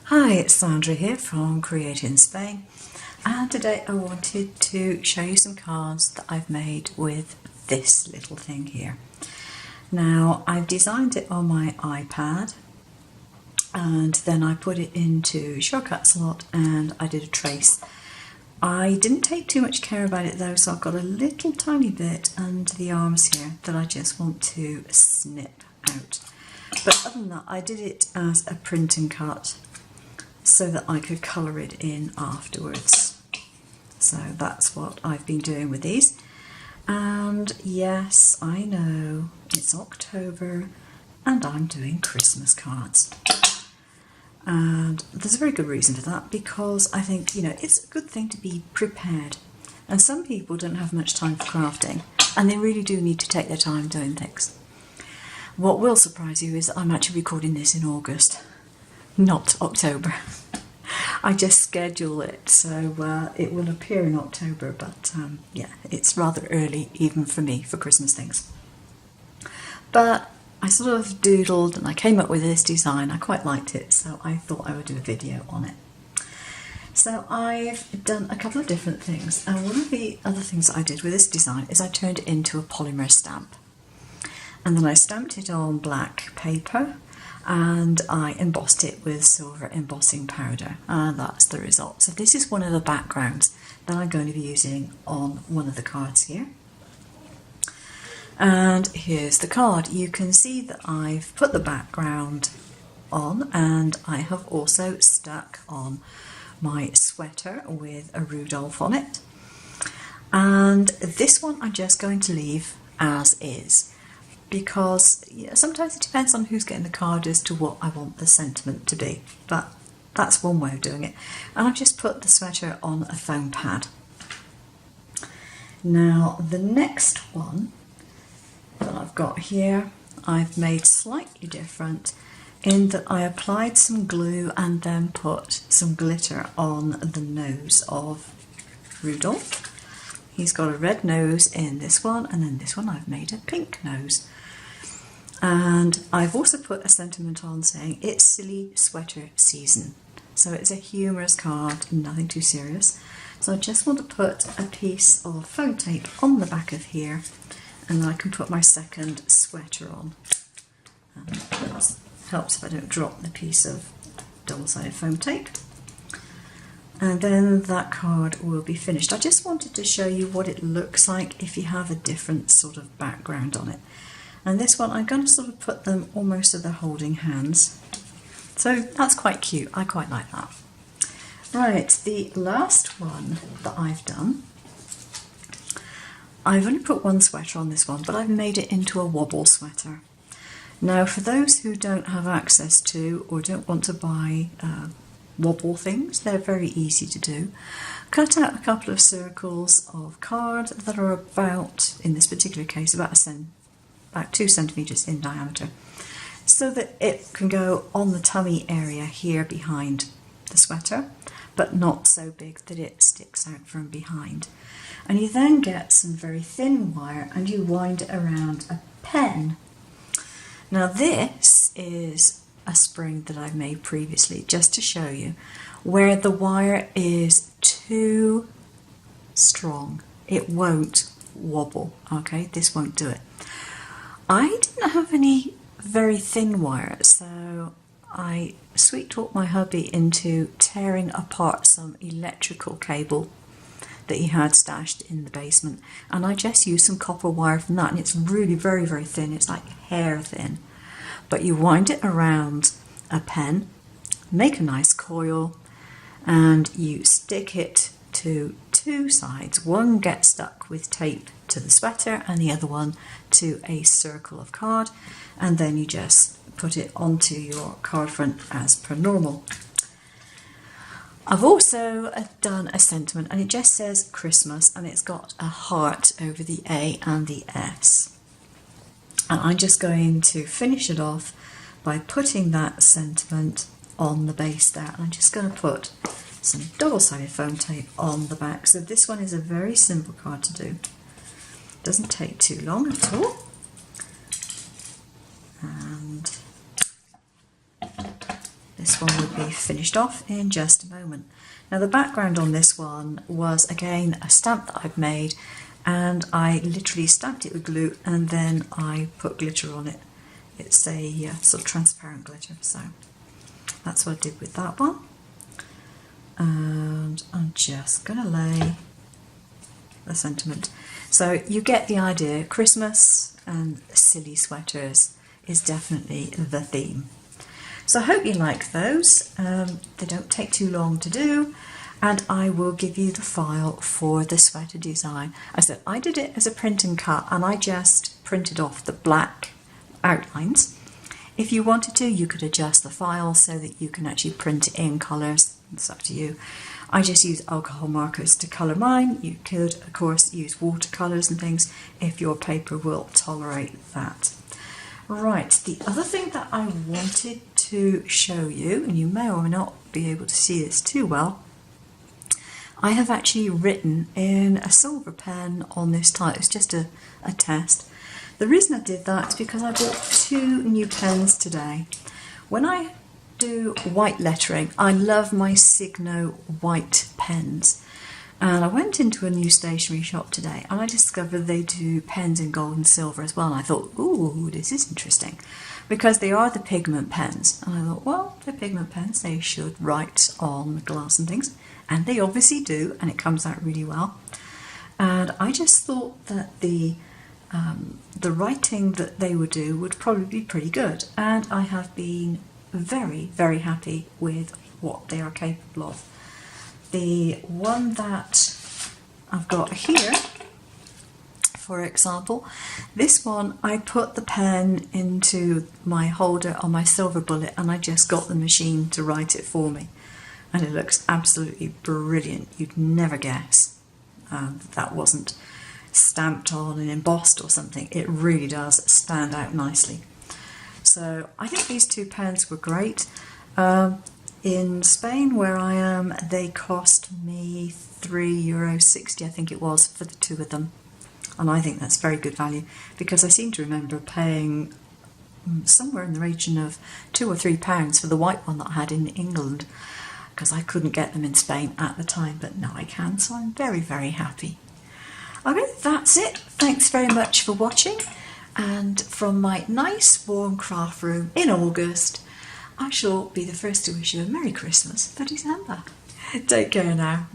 Hi, it's Sandra here from Create in Spain, and today I wanted to show you some cards that I've made with this little thing here. Now, I've designed it on my iPad and then I put it into Shortcut slot and I did a trace. I didn't take too much care about it though, so I've got a little tiny bit under the arms here that I just want to snip out. But other than that, I did it as a print and cut so that I could colour it in afterwards. So that's what I've been doing with these. And yes, I know, it's October and I'm doing Christmas cards. And there's a very good reason for that, because I think, it's a good thing to be prepared. And some people don't have much time for crafting, and they really do need to take their time doing things. What will surprise you is that I'm actually recording this in August, not October. I just schedule it so it will appear in October, but yeah, it's rather early even for me for Christmas things. But I sort of doodled and I came up with this design. I quite liked it, so I thought I would do a video on it. So I've done a couple of different things, and one of the other things that I did with this design is I turned it into a polymer stamp. And then I stamped it on black paper and I embossed it with silver embossing powder, and that's the result. So this is one of the backgrounds that I'm going to be using on one of the cards here. And here's the card. You can see that I've put the background on, and I have also stuck on my sweater with a Rudolph on it. And this one I'm just going to leave as is, because sometimes it depends on who's getting the card as to what I want the sentiment to be, but that's one way of doing it. And I've just put the sweater on a foam pad. Now the next one that I've got here, I've made slightly different in that I applied some glue and then put some glitter on the nose of Rudolph. He's got a red nose in this one, and then this one I've made a pink nose. And I've also put a sentiment on saying it's silly sweater season. So it's a humorous card, nothing too serious. So I just want to put a piece of foam tape on the back of here, and then I can put my second sweater on. That helps if I don't drop the piece of double-sided foam tape. And then that card will be finished. I just wanted to show you what it looks like if you have a different sort of background on it. And this one, I'm going to sort of put them almost so they're holding hands. So that's quite cute. I quite like that. Right, the last one that I've done, I've only put one sweater on this one, but I've made it into a wobble sweater. Now, for those who don't have access to or don't want to buy wobble things, they're very easy to do. Cut out a couple of circles of card that are about, in this particular case, about 2 centimetres in diameter, so that it can go on the tummy area here behind the sweater, but not so big that it sticks out from behind. And you then get some very thin wire and you wind it around a pen. Now this is a spring that I've made previously just to show you where the wire is too strong. It won't wobble, okay? This won't do it. I didn't have any very thin wire, so I sweet talked my hubby into tearing apart some electrical cable that he had stashed in the basement, and I just used some copper wire from that, and it's really very, very thin. It's like hair thin, but you wind it around a pen, make a nice coil, and you stick it to 2 sides. One gets stuck with tape to the sweater and the other one to a circle of card, and then you just put it onto your card front as per normal. I've also done a sentiment, and it just says Christmas, and it's got a heart over the A and the S. And I'm just going to finish it off by putting that sentiment on the base there. And I'm just going to put some double-sided foam tape on the back. So this one is a very simple card to do. Doesn't take too long at all. And this this one would be finished off in just a moment. Now the background on this one was again a stamp that I've made, and I literally stamped it with glue and then I put glitter on it. It's a sort of transparent glitter, so that's what I did with that one. And I'm just going to lay the sentiment. So you get the idea, Christmas and silly sweaters is definitely the theme. So I hope you like those. They don't take too long to do, and I will give you the file for the sweater design. I said I did it as a print and cut, and I just printed off the black outlines. If you wanted to, you could adjust the file so that you can actually print it in colours. It's up to you. I just use alcohol markers to colour mine. You could, of course, use watercolours and things if your paper will tolerate that. Right, the other thing that I wanted to show you, and you may or may not be able to see this too well, I have actually written in a silver pen on this tile. It's just a test. The reason I did that is because I bought 2 new pens today. When I do white lettering, I love my Signo white pens. And I went into a new stationery shop today and I discovered they do pens in gold and silver as well. And I thought, ooh, this is interesting, because they are the pigment pens. And I thought, well, they're pigment pens, they should write on glass and things. And they obviously do, and it comes out really well. And I just thought that the writing that they would do would probably be pretty good. And I have been very, very happy with what they are capable of. The one that I've got here, for example, this one I put the pen into my holder on my silver bullet and I just got the machine to write it for me. And it looks absolutely brilliant. You'd never guess that wasn't stamped on and embossed or something. It really does stand out nicely. So I think these 2 pens were great. In Spain, where I am, they cost me €3.60, I think it was, for the 2 of them. And I think that's very good value, because I seem to remember paying somewhere in the region of £2 or £3 for the white one that I had in England, because I couldn't get them in Spain at the time, but now I can, so I'm very, very happy. Okay, that's it. Thanks very much for watching. And from my nice warm craft room in August, I shall be the first to wish you a Merry Christmas for December. Take care now.